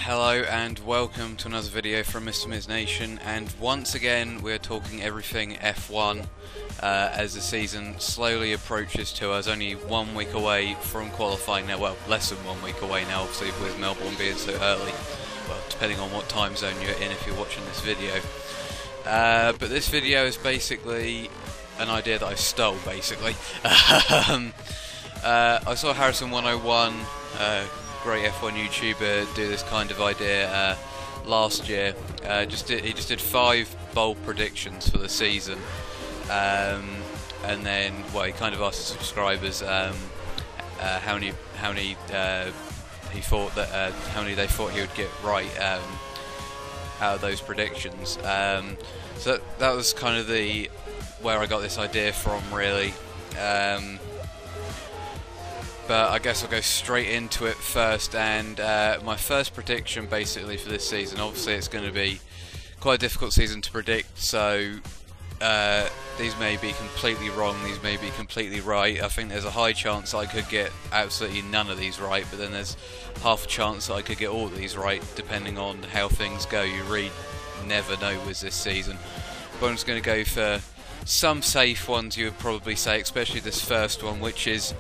Hello and welcome to another video from Mr. Miz Nation, and once again we're talking everything F1 as the season slowly approaches to us. Only 1 week away from qualifying now, well, less than 1 week away now, obviously, with Melbourne being so early, well, depending on what time zone you're in if you're watching this video. But this video is basically an idea that I stole, basically. I saw Harrison 101, great F1 YouTuber, do this kind of idea last year. He just did 5 bold predictions for the season, and then, well, he kind of asked the subscribers how many he thought that how many they thought he would get right out of those predictions. So that was kind of where I got this idea from, really. But I guess I'll go straight into it first, and my first prediction basically for this season, obviously it's going to be quite a difficult season to predict, so these may be completely wrong, these may be completely right. I think there's a high chance I could get absolutely none of these right, but then there's half a chance that I could get all of these right, depending on how things go. You really never know with this season. But I'm just going to go for some safe ones, you would probably say, especially this first one, which is,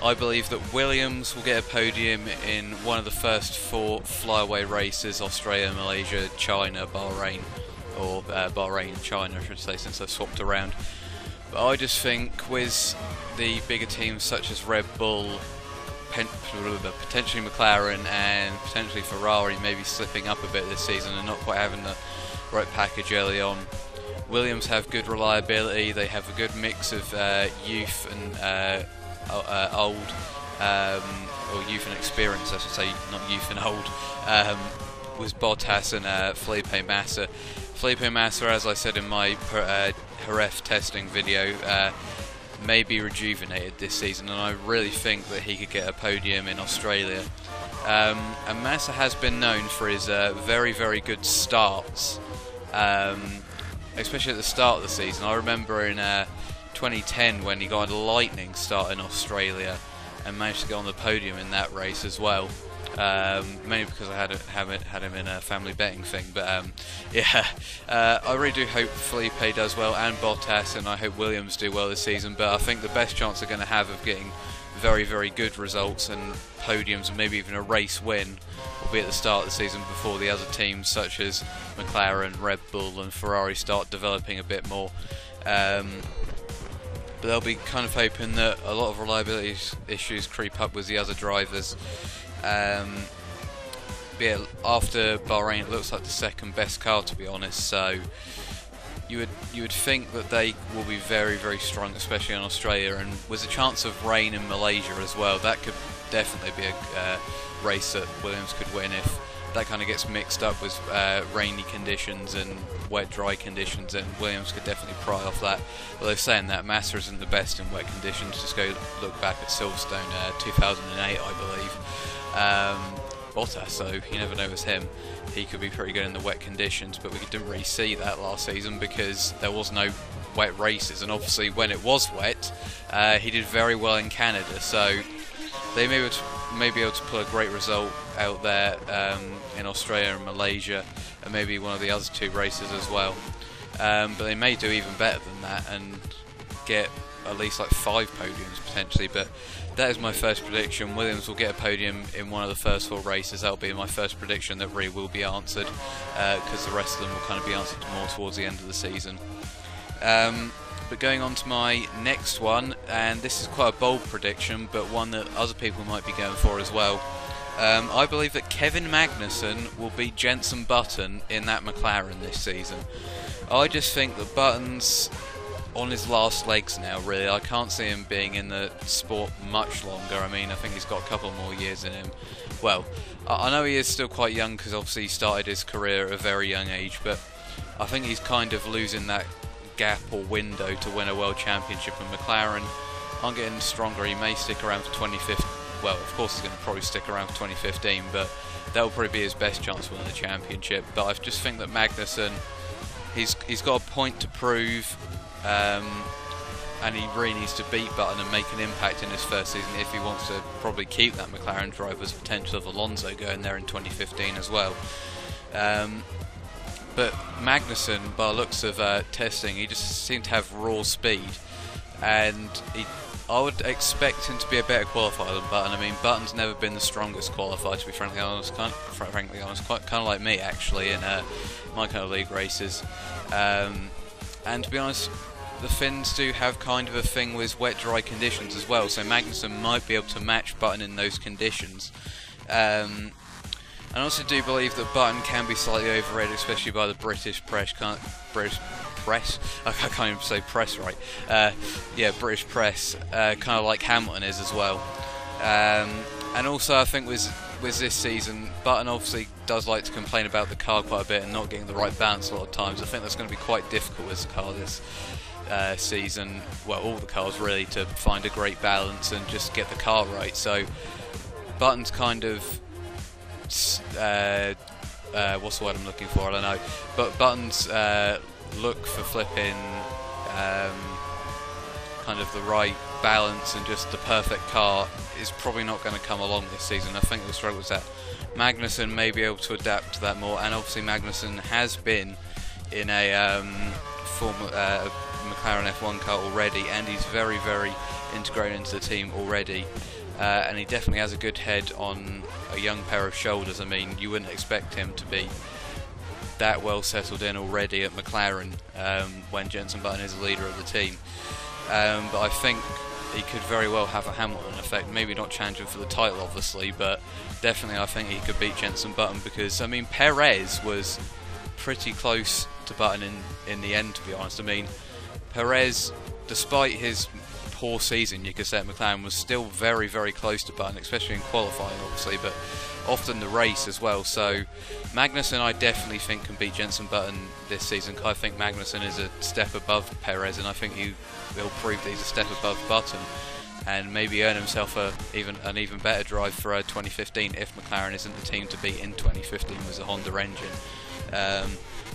I believe that Williams will get a podium in one of the first 4 flyaway races: Australia, Malaysia, China, Bahrain, or Bahrain and China, I should say, since I've swapped around. But I just think with the bigger teams such as Red Bull, potentially McLaren and potentially Ferrari maybe slipping up a bit this season and not quite having the right package early on, Williams have good reliability, they have a good mix of youth and old, or youth and experience, I should say, not youth and old, was Bottas and Felipe Massa. Felipe Massa, as I said in my Jerez testing video, may be rejuvenated this season, and I really think that he could get a podium in Australia. And Massa has been known for his very, very good starts, especially at the start of the season. I remember in 2010 when he got a lightning start in Australia and managed to get on the podium in that race as well, mainly because I had him in a family betting thing. But yeah, I really do hope Felipe does well and Bottas, and I hope Williams do well this season, but I think the best chance they're going to have of getting very, very good results and podiums and maybe even a race win will be at the start of the season, before the other teams such as McLaren, Red Bull and Ferrari start developing a bit more. But they'll be kind of hoping that a lot of reliability issues creep up with the other drivers. But yeah, after Bahrain, it looks like the second best car, to be honest. So you would think that they will be very, very strong, especially in Australia, and with a chance of rain in Malaysia as well. That could definitely be a race that Williams could win if that kind of gets mixed up with rainy conditions and wet, dry conditions, and Williams could definitely pry off that. Although saying that, Massa isn't the best in wet conditions. Just go look back at Silverstone 2008, I believe. Bottas, so you never know with him. He could be pretty good in the wet conditions, but we didn't really see that last season because there was no wet races, and obviously when it was wet, he did very well in Canada, so they may be able to pull a great result out there in Australia and Malaysia, and maybe one of the other 2 races as well. But they may do even better than that and get at least like 5 podiums potentially. But that is my first prediction. Williams will get a podium in one of the first 4 races. That'll be my first prediction that really will be answered, because the rest of them will kind of be answered more towards the end of the season. But going on to my next one, and this is quite a bold prediction, but one that other people might be going for as well. I believe that Kevin Magnussen will beat Jenson Button in that McLaren this season. I just think that Button's on his last legs now, really. I can't see him being in the sport much longer. I mean, I think he's got a couple more years in him. Well, I know he is still quite young because obviously he started his career at a very young age, but I think he's kind of losing that gap or window to win a world championship, and McLaren aren't getting stronger. He may stick around for 2015. Well, of course he's going to probably stick around for 2015, but that will probably be his best chance to win the championship. But I just think that Magnussen, he's got a point to prove, and he really needs to beat Button and make an impact in his first season if he wants to probably keep that McLaren driver's potential of Alonso going there in 2015 as well. But Magnussen, by the looks of testing, he just seemed to have raw speed, and I would expect him to be a better qualifier than Button. I mean, Button's never been the strongest qualifier, to be frankly honest. Quite kind of like me actually in my kind of league races. And to be honest, the Finns do have kind of a thing with wet, dry conditions as well. So Magnussen might be able to match Button in those conditions. I also do believe that Button can be slightly overrated, especially by the British press. I can't even say press right. Yeah, British press, kind of like Hamilton is as well. And also, I think with this season, Button obviously does like to complain about the car quite a bit and not getting the right balance a lot of times. I think that's going to be quite difficult with the car this season. Well, all the cars really, to find a great balance and just get the car right. So Button's kind of what's the word I'm looking for? I don't know. But Button's look for flipping kind of the right balance and just the perfect car is probably not going to come along this season. I think the struggle is that Magnussen may be able to adapt to that more, and obviously Magnussen has been in a McLaren F1 car already, and he's very, very integrated into the team already. And he definitely has a good head on a young pair of shoulders. I mean, you wouldn't expect him to be that well settled in already at McLaren when Jenson Button is the leader of the team. But I think he could very well have a Hamilton effect. Maybe not challenge him for the title, obviously, but definitely I think he could beat Jenson Button, because, I mean, Perez was pretty close to Button in the end, to be honest. I mean, Perez, despite his poor season, you could say, at McLaren, was still very, very close to Button, especially in qualifying, obviously, but often the race as well. So Magnussen, I definitely think, can beat Jenson Button this season. I think Magnussen is a step above Perez, and I think he will prove that he's a step above Button and maybe earn himself an even better drive for 2015 if McLaren isn't the team to beat in 2015 with a Honda engine.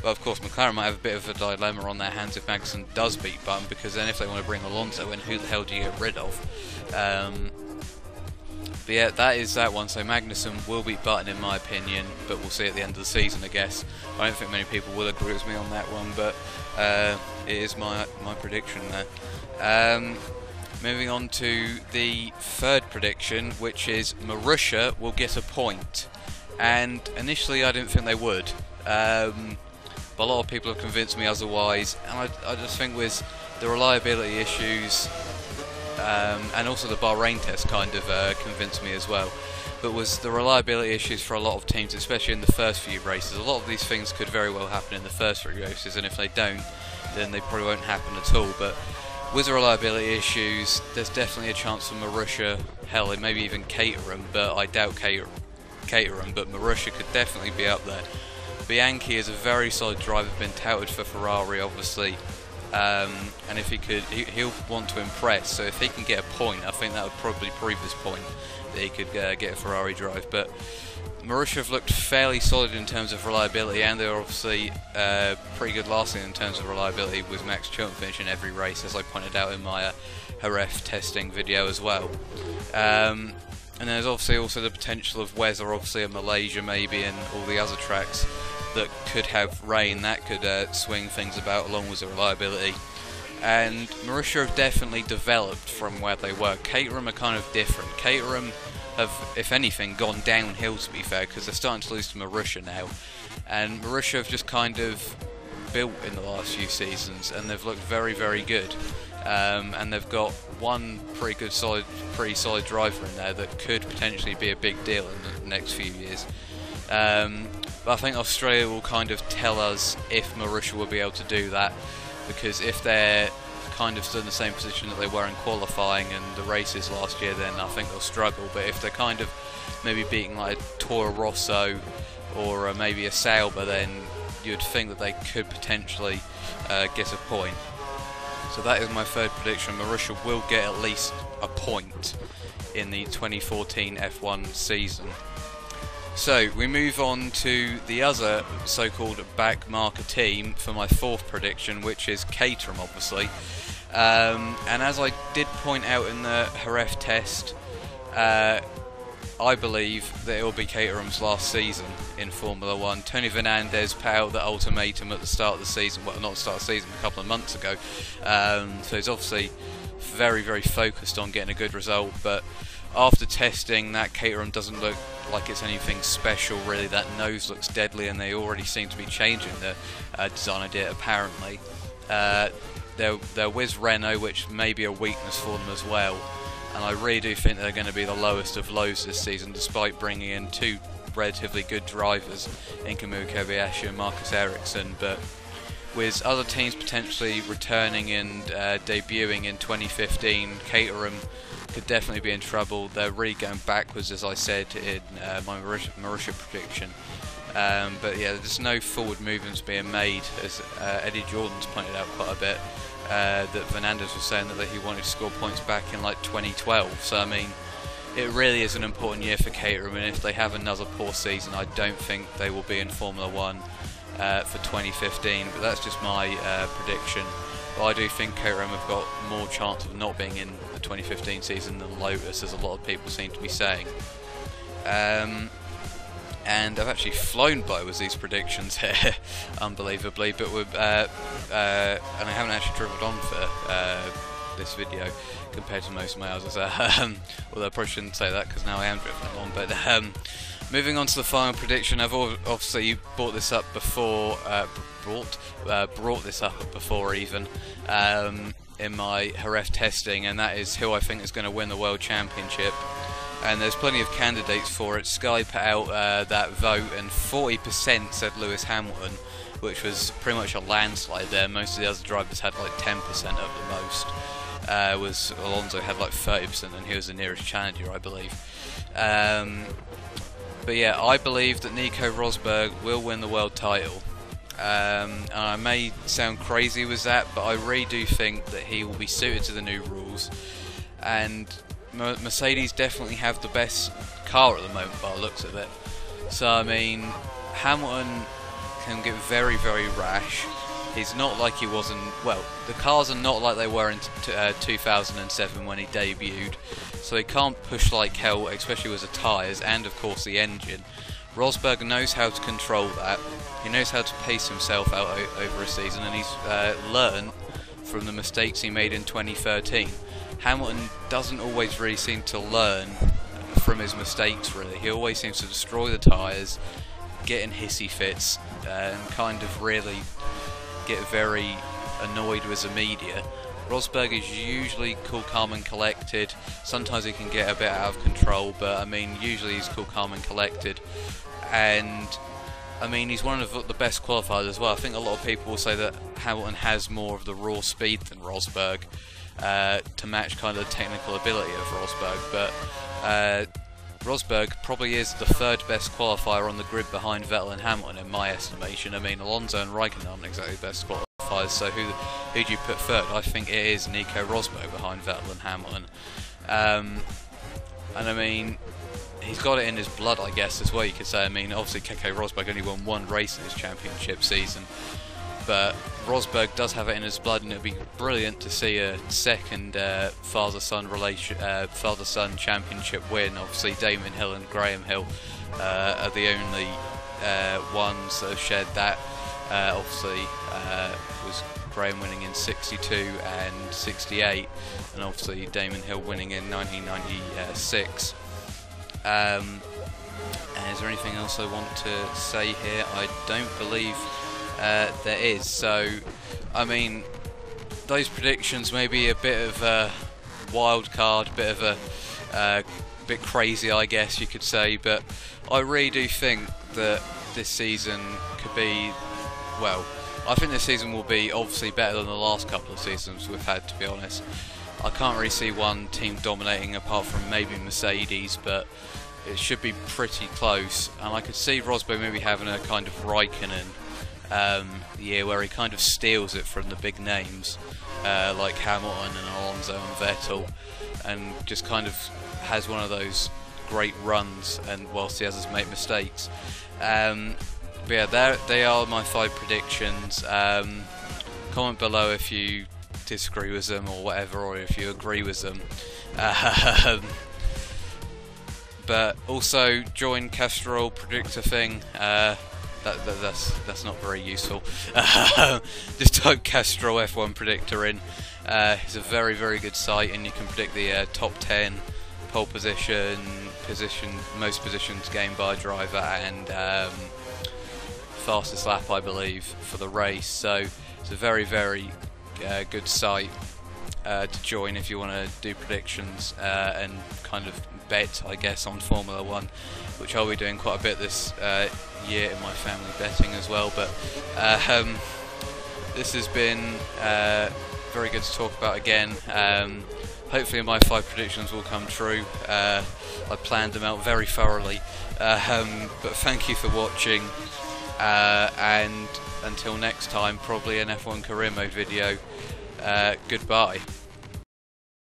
But of course, McLaren might have a bit of a dilemma on their hands if Magnussen does beat Button, because then if they want to bring Alonso in, who the hell do you get rid of? But yeah, that is that one. So Magnussen will beat Button in my opinion, but we'll see at the end of the season, I guess. I don't think many people will agree with me on that one, but it is my prediction there. Moving on to the third prediction, which is Marussia will get a point. And initially I didn't think they would. But a lot of people have convinced me otherwise, and I just think with the reliability issues and also the Bahrain test kind of convinced me as well, but was the reliability issues for a lot of teams, especially in the first few races. A lot of these things could very well happen in the first few races, and if they don't, then they probably won't happen at all. But with the reliability issues, there's definitely a chance for Marussia, hell, maybe even Caterham, but I doubt Caterham, but Marussia could definitely be up there. Bianchi is a very solid driver, been touted for Ferrari, obviously, and if he could, he'll want to impress. So if he can get a point, I think that would probably prove his point that he could get a Ferrari drive. But Marussia have looked fairly solid in terms of reliability, and they're obviously pretty good last year in terms of reliability, with Max Chilton finishing every race, as I pointed out in my Jerez testing video as well. And there's obviously also the potential of weather, obviously in Malaysia maybe, and all the other tracks that could have rain. That could swing things about, along with the reliability. And Marussia have definitely developed from where they were. Caterham are kind of different. Caterham have, if anything, gone downhill, to be fair, because they're starting to lose to Marussia now. And Marussia have just kind of built in the last few seasons, and they've looked very, very good. And they've got one pretty solid driver in there that could potentially be a big deal in the next few years. But I think Australia will kind of tell us if Marussia will be able to do that, because if they're kind of still in the same position that they were in qualifying and the races last year, then I think they'll struggle. But if they're kind of maybe beating like a Toro Rosso or maybe a Sauber, then you'd think that they could potentially get a point. So that is my third prediction. Marussia will get at least a point in the 2014 F1 season. So we move on to the other so-called backmarker team for my fourth prediction, which is Caterham, obviously. And as I did point out in the Jerez test, I believe that it will be Caterham's last season in Formula 1. Tony Fernandez put out the ultimatum at the start of the season, well, not the start of the season, a couple of months ago. So he's obviously very, very focused on getting a good result, but after testing, that Caterham doesn't look like it's anything special really. That nose looks deadly, and they already seem to be changing the design idea apparently. They're with Renault, which may be a weakness for them as well, and I really do think they're going to be the lowest of lows this season, despite bringing in two relatively good drivers in Kamui Kobayashi and Marcus Ericsson. But with other teams potentially returning and debuting in 2015, Caterham could definitely be in trouble. They're really going backwards, as I said in my Marussia prediction. But yeah, there's no forward movements being made, as Eddie Jordan's pointed out quite a bit. That Fernandez was saying that he wanted to score points back in like 2012. So I mean, it really is an important year for Caterham, and if they have another poor season, I don't think they will be in Formula 1 for 2015. But that's just my prediction. But I do think Caterham have got more chance of not being in the 2015 season than Lotus, as a lot of people seem to be saying. And I've actually flown by with these predictions here, unbelievably, but and I haven't actually dribbled on for this video compared to most of my others. Although I probably shouldn't say that, because now I am dribbling on. But moving on to the final prediction, I've obviously brought this up before, brought this up before even, in my Jerez testing, and that is who I think is going to win the World Championship. And there's plenty of candidates for it. Sky put out that vote, and 40% said Lewis Hamilton, which was pretty much a landslide there. Most of the other drivers had like 10% of the most. Was Alonso had like 30%, and he was the nearest challenger, I believe. But yeah, I believe that Nico Rosberg will win the world title. And I may sound crazy with that, but I really do think that he will be suited to the new rules. And Mercedes definitely have the best car at the moment by the looks of it. So I mean, Hamilton can get very, very rash. He's not like he was in, well, the cars are not like they were in 2007 when he debuted, so he can't push like hell, especially with the tyres and of course the engine. Rosberg knows how to control that. He knows how to pace himself out over a season, and he's learned from the mistakes he made in 2013. Hamilton doesn't always really seem to learn from his mistakes, really. He always seems to destroy the tyres, get in hissy fits, and kind of really get very annoyed with the media. Rosberg is usually cool, calm and collected. Sometimes he can get a bit out of control, but I mean, usually he's cool, calm and collected. And I mean, he's one of the best qualifiers as well. I think a lot of people will say that Hamilton has more of the raw speed than Rosberg, to match kind of the technical ability of Rosberg, but Rosberg probably is the third best qualifier on the grid behind Vettel and Hamilton in my estimation. I mean, Alonso and Raikkonen aren't exactly the best qualifiers, so who do you put third? I think it is Nico Rosberg behind Vettel and Hamilton. And I mean, he's got it in his blood, I guess, as well, you could say. I mean, obviously Keke Rosberg only won one race in his championship season, but Rosberg does have it in his blood, and it would be brilliant to see a second father-son championship win. Obviously, Damon Hill and Graham Hill are the only ones that have shared that. Obviously, was Graham winning in '62 and '68, and obviously Damon Hill winning in 1996. And is there anything else I want to say here? I don't believe there is. So, I mean, those predictions may be a bit of a wild card, bit of a bit crazy, I guess you could say, but I really do think that this season could be, well, I think this season will be obviously better than the last couple of seasons we've had, to be honest. I can't really see one team dominating apart from maybe Mercedes, but it should be pretty close, and I could see Rosberg maybe having a kind of Raikkonen year where he kind of steals it from the big names like Hamilton and Alonso and Vettel, and just kind of has one of those great runs, and whilst he has his make mistakes. But yeah, they are my 5 predictions. Comment below if you disagree with them or whatever, or if you agree with them. But also join Castrol Predictor thing. That's not very useful. Just type Castrol F1 Predictor in. It's a very, very good site, and you can predict the top 10 pole position, most positions gained by a driver, and fastest lap, I believe, for the race. So it's a very, very good site to join if you want to do predictions and kind of bet, I guess, on Formula 1, which I'll be doing quite a bit this year in my family betting as well. But this has been very good to talk about again. Hopefully my 5 predictions will come true. I planned them out very thoroughly. But thank you for watching, and until next time, probably an F1 career mode video. Goodbye.